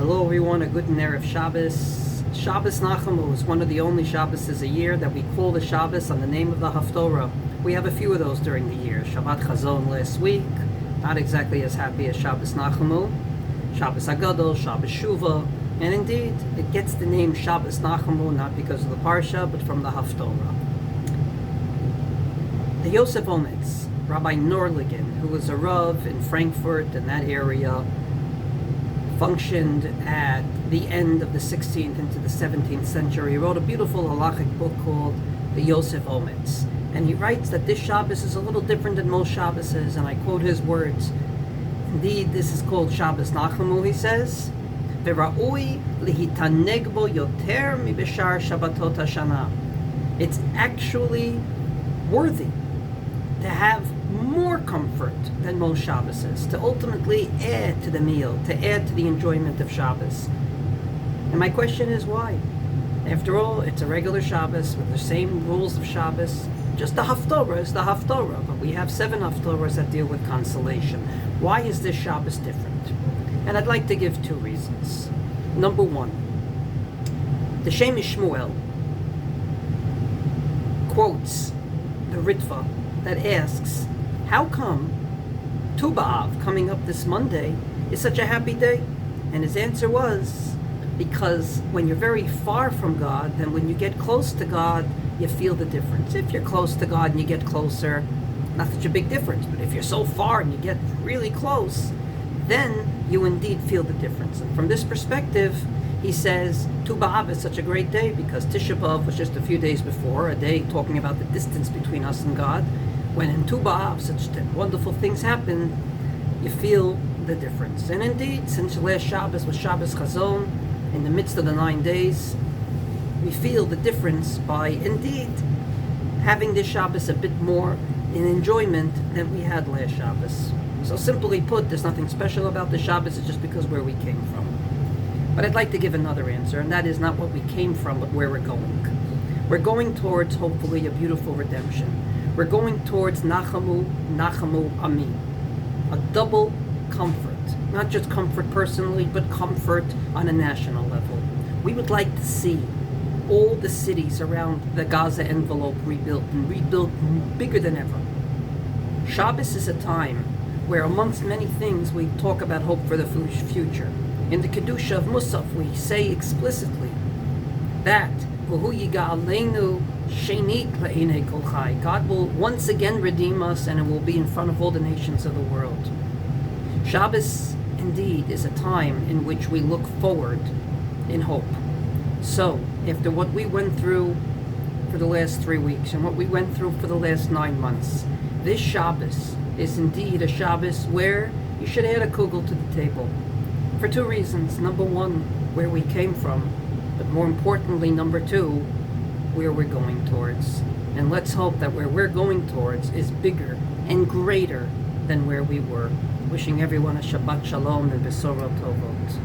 Hello everyone, a good Erev Shabbos. Shabbat Nachamu is one of the only Shabbos a year that we call the Shabbos on the name of the Haftorah. We have a few of those during the year. Shabbat Chazon last week, not exactly as happy as Shabbat Nachamu. Shabbos Agadol, Shabbos Shuva, and indeed, it gets the name Shabbat Nachamu not because of the Parsha, but from the Haftorah. The Yosef Ometz, Rabbi Norligan, who was a Rav in Frankfurt and that area, functioned at the end of the 16th into the 17th century. He wrote a beautiful halachic book called the Yosef Ometz. And he writes that this Shabbos is a little different than most Shabboses, and I quote his words. Indeed, this is called Shabbat Nachamu, he says. V'ra'ui lihitaneg bo yoter mibeshar Shabbatot hashana. It's actually worthy to have more comfort than most Shabboses, to ultimately add to the meal, to add to the enjoyment of Shabbos. And my question is why? After all, it's a regular Shabbos with the same rules of Shabbos. Just the Haftorah is the Haftorah, but we have 7 Haftorahs that deal with consolation. Why is this Shabbos different? And I'd like to give 2 reasons. Number 1, the Shem Shmuel quotes the Ritva that asks, how come Tu B'Av, coming up this Monday, is such a happy day? And his answer was, because when you're very far from God, then when you get close to God, you feel the difference. If you're close to God and you get closer, not such a big difference. But if you're so far and you get really close, then you indeed feel the difference. And from this perspective, he says, Tu B'Av is such a great day because Tisha B'Av was just a few days before, a day talking about the distance between us and God. When in Tu B'Av such wonderful things happen, you feel the difference. And indeed, since last Shabbos was Shabbos Chazon, in the midst of the 9 days, we feel the difference by indeed having this Shabbos a bit more in enjoyment than we had last Shabbos. So simply put, there's nothing special about the Shabbos, it's just because where we came from. But I'd like to give another answer, and that is not what we came from, but where we're going. We're going towards, hopefully, a beautiful redemption. We're going towards Nachamu, Nachamu Ami. A double comfort. Not just comfort personally, but comfort on a national level. We would like to see all the cities around the Gaza envelope rebuilt, and rebuilt bigger than ever. Shabbos is a time where, amongst many things, we talk about hope for the future. In the Kedusha of Musaf, we say explicitly that God will once again redeem us, and it will be in front of all the nations of the world. Shabbos, indeed, is a time in which we look forward in hope. So, after what we went through for the last 3 weeks, and what we went through for the last 9 months, this Shabbos is indeed a Shabbos where you should add a kugel to the table. For 2 reasons. Number 1, where we came from. But more importantly, number 2, where we're going towards. And let's hope that where we're going towards is bigger and greater than where we were. Wishing everyone a Shabbat Shalom and Besorot Tovot.